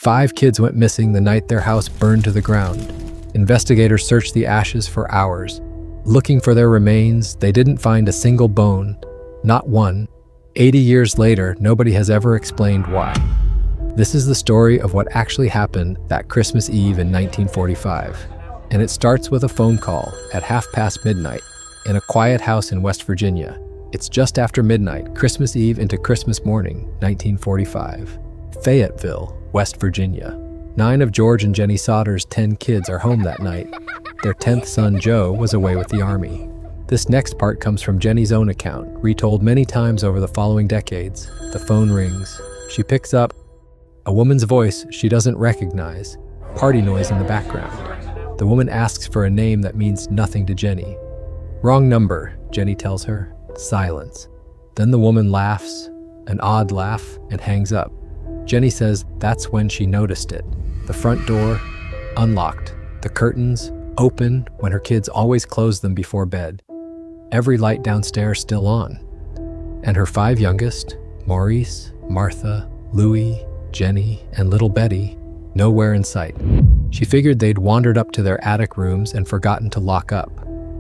5 kids went missing the night their house burned to the ground. Investigators searched the ashes for hours. Looking for their remains, they didn't find a single bone, not one. 80 years later, nobody has ever explained why. This is the story of what actually happened that Christmas Eve in 1945. And it starts with a phone call at midnight in a quiet house in West Virginia. It's just after midnight, Christmas Eve into Christmas morning, 1945. Fayetteville, West Virginia. 9 of George and Jenny Sodder's 10 kids are home that night. Their 10th son, Joe, was away with the Army. This next part comes from Jenny's own account, retold many times over the following decades. The phone rings. She picks up. A woman's voice she doesn't recognize. Party noise in the background. The woman asks for a name that means nothing to Jenny. Wrong number, Jenny tells her. Silence. Then the woman laughs, an odd laugh, and hangs up. Jenny says that's when she noticed it. The front door, unlocked. The curtains, open when her kids always closed them before bed. Every light downstairs still on. And her 5 youngest, Maurice, Martha, Louie, Jenny, and little Betty, nowhere in sight. She figured they'd wandered up to their attic rooms and forgotten to lock up.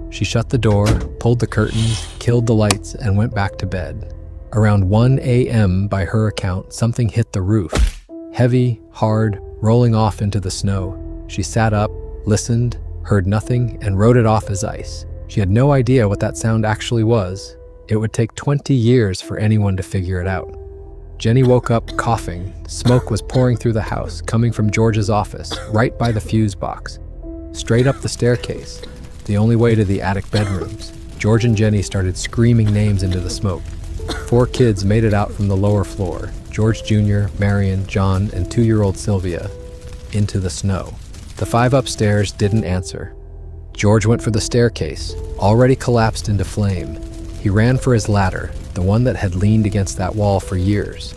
She shut the door, pulled the curtains, killed the lights, and went back to bed. Around 1 a.m., by her account, something hit the roof. Heavy, hard, rolling off into the snow. She sat up, listened, heard nothing, and wrote it off as ice. She had no idea what that sound actually was. It would take 20 years for anyone to figure it out. Jenny woke up coughing. Smoke was pouring through the house, coming from George's office, right by the fuse box. Straight up the staircase, the only way to the attic bedrooms. George and Jenny started screaming names into the smoke. 4 kids made it out from the lower floor. George Jr., Marion, John, and 2-year-old Sylvia, into the snow. The 5 upstairs didn't answer. George went for the staircase, already collapsed into flame. He ran for his ladder, the one that had leaned against that wall for years.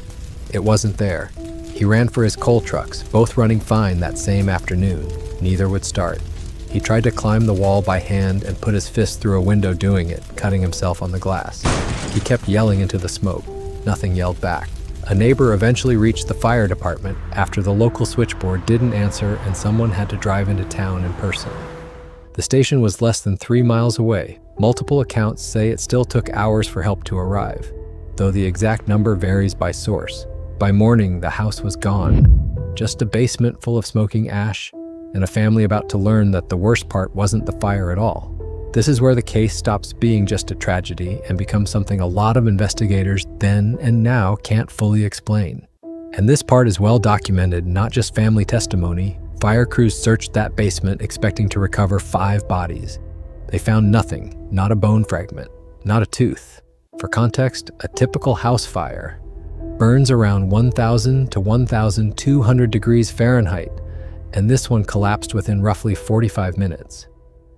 It wasn't there. He ran for his coal trucks, both running fine that same afternoon. Neither would start. He tried to climb the wall by hand and put his fist through a window doing it, cutting himself on the glass. He kept yelling into the smoke. Nothing yelled back. A neighbor eventually reached the fire department after the local switchboard didn't answer and someone had to drive into town in person. The station was less than 3 miles away. Multiple accounts say it still took hours for help to arrive, though the exact number varies by source. By morning, the house was gone. Just a basement full of smoking ash, and a family about to learn that the worst part wasn't the fire at all. This is where the case stops being just a tragedy and becomes something a lot of investigators then and now can't fully explain. And this part is well documented, not just family testimony. Fire crews searched that basement expecting to recover 5 bodies. They found nothing, not a bone fragment, not a tooth. For context, a typical house fire burns around 1,000 to 1,200 degrees Fahrenheit, and this one collapsed within roughly 45 minutes.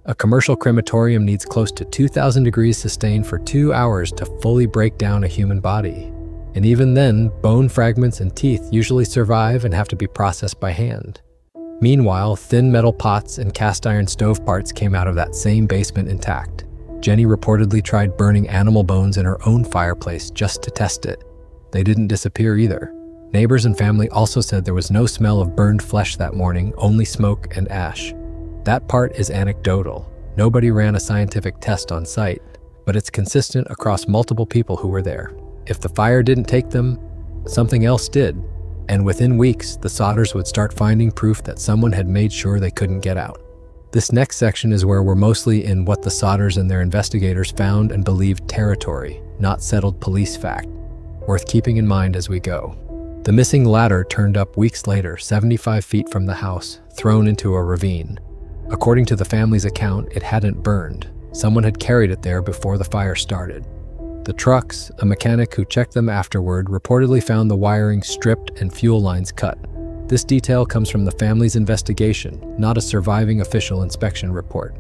A commercial crematorium needs close to 2,000 degrees sustained for 2 hours to fully break down a human body. And even then, bone fragments and teeth usually survive and have to be processed by hand. Meanwhile, thin metal pots and cast iron stove parts came out of that same basement intact. Jenny reportedly tried burning animal bones in her own fireplace just to test it. They didn't disappear either. Neighbors and family also said there was no smell of burned flesh that morning, only smoke and ash. That part is anecdotal. Nobody ran a scientific test on site, but it's consistent across multiple people who were there. If the fire didn't take them, something else did. And within weeks, the Sodders would start finding proof that someone had made sure they couldn't get out. This next section is where we're mostly in what the Sodders and their investigators found and believed territory, not settled police fact. Worth keeping in mind as we go. The missing ladder turned up weeks later, 75 feet from the house, thrown into a ravine. According to the family's account, it hadn't burned. Someone had carried it there before the fire started. The trucks, a mechanic who checked them afterward, reportedly found the wiring stripped and fuel lines cut. This detail comes from the family's investigation, not a surviving official inspection report.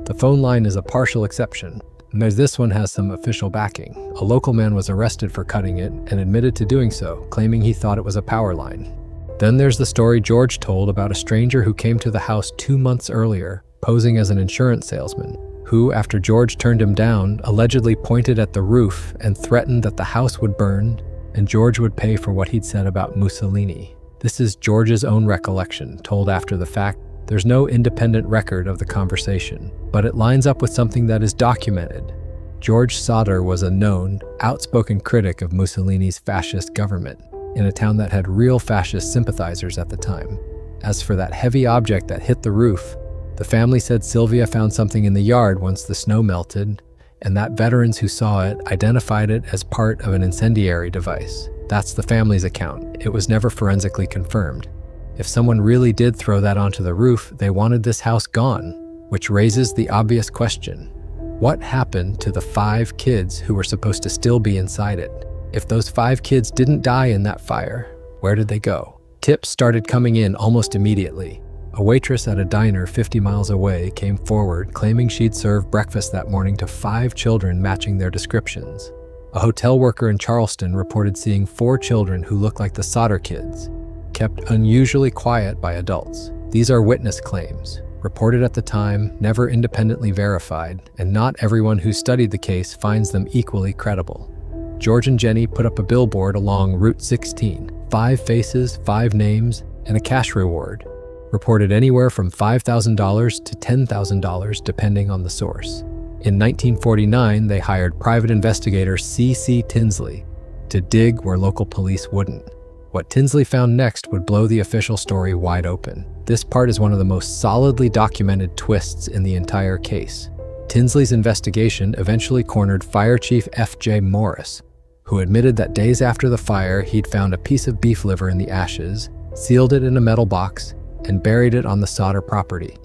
The phone line is a partial exception, and this one has some official backing. A local man was arrested for cutting it and admitted to doing so, claiming he thought it was a power line. Then there's the story George told about a stranger who came to the house 2 months earlier, posing as an insurance salesman, who, after George turned him down, allegedly pointed at the roof and threatened that the house would burn and George would pay for what he'd said about Mussolini. This is George's own recollection, told after the fact. There's no independent record of the conversation, but it lines up with something that is documented. George Sodder was a known, outspoken critic of Mussolini's fascist government in a town that had real fascist sympathizers at the time. As for that heavy object that hit the roof, the family said Sylvia found something in the yard once the snow melted, and that veterans who saw it identified it as part of an incendiary device. That's the family's account. It was never forensically confirmed. If someone really did throw that onto the roof, they wanted this house gone, which raises the obvious question. What happened to the 5 kids who were supposed to still be inside it? If those 5 kids didn't die in that fire, where did they go? Tips started coming in almost immediately. A waitress at a diner 50 miles away came forward claiming she'd served breakfast that morning to 5 children matching their descriptions. A hotel worker in Charleston reported seeing 4 children who looked like the Sodder kids, kept unusually quiet by adults. These are witness claims, reported at the time, never independently verified, and not everyone who studied the case finds them equally credible. George and Jenny put up a billboard along Route 16, 5 faces, 5 names, and a cash reward, reported anywhere from $5,000 to $10,000 depending on the source. In 1949, they hired private investigator C.C. Tinsley to dig where local police wouldn't. What Tinsley found next would blow the official story wide open. This part is one of the most solidly documented twists in the entire case. Tinsley's investigation eventually cornered Fire Chief F.J. Morris, who admitted that days after the fire he'd found a piece of beef liver in the ashes, sealed it in a metal box, and buried it on the Sodder property,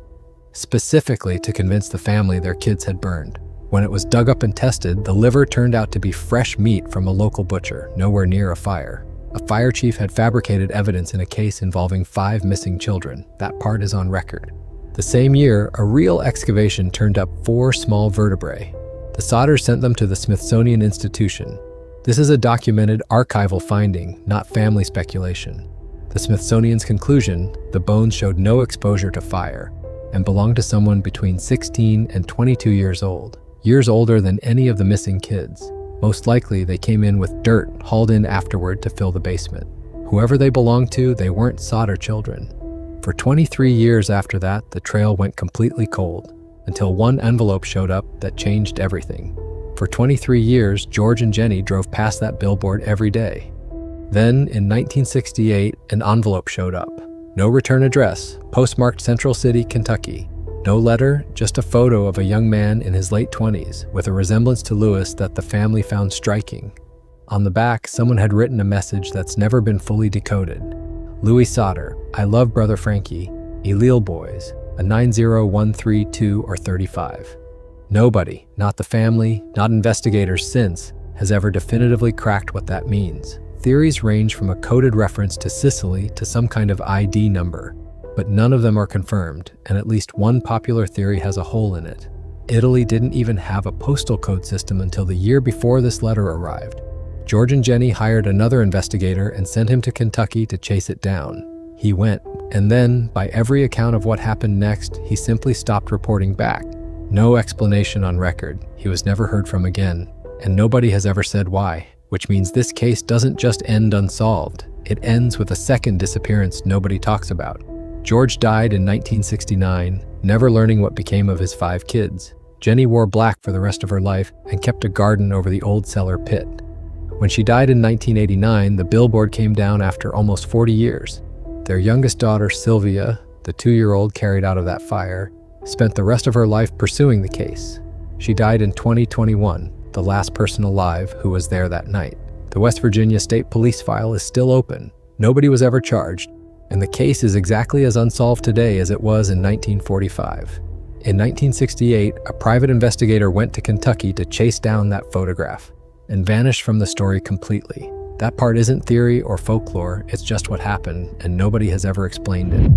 specifically to convince the family their kids had burned. When it was dug up and tested, the liver turned out to be fresh meat from a local butcher, nowhere near a fire. A fire chief had fabricated evidence in a case involving 5 missing children. That part is on record. The same year, a real excavation turned up 4 small vertebrae. The Sodders sent them to the Smithsonian Institution. This is a documented archival finding, not family speculation. The Smithsonian's conclusion, the bones showed no exposure to fire and belonged to someone between 16 and 22 years old, years older than any of the missing kids. Most likely, they came in with dirt hauled in afterward to fill the basement. Whoever they belonged to, they weren't Sodder children. For 23 years after that, the trail went completely cold, until one envelope showed up that changed everything. For 23 years, George and Jenny drove past that billboard every day. Then, in 1968, an envelope showed up. No return address, postmarked Central City, Kentucky. No letter, just a photo of a young man in his late 20s with a resemblance to Lewis that the family found striking. On the back, someone had written a message that's never been fully decoded. Louis Sodder, I love Brother Frankie, Elil Boys, a 90132 or 35. Nobody, not the family, not investigators since, has ever definitively cracked what that means. Theories range from a coded reference to Sicily to some kind of ID number, but none of them are confirmed, and at least one popular theory has a hole in it. Italy didn't even have a postal code system until the year before this letter arrived. George and Jenny hired another investigator and sent him to Kentucky to chase it down. He went, and then, by every account of what happened next, he simply stopped reporting back. No explanation on record. He was never heard from again, and nobody has ever said why. Which means this case doesn't just end unsolved. It ends with a second disappearance nobody talks about. George died in 1969, never learning what became of his 5 kids. Jenny wore black for the rest of her life and kept a garden over the old cellar pit. When she died in 1989, the billboard came down after almost 40 years. Their youngest daughter, Sylvia, the 2-year-old carried out of that fire, spent the rest of her life pursuing the case. She died in 2021. The last person alive who was there that night. The West Virginia State Police file is still open. Nobody was ever charged, and the case is exactly as unsolved today as it was in 1945. In 1968, a private investigator went to Kentucky to chase down that photograph and vanished from the story completely. That part isn't theory or folklore, it's just what happened, and nobody has ever explained it.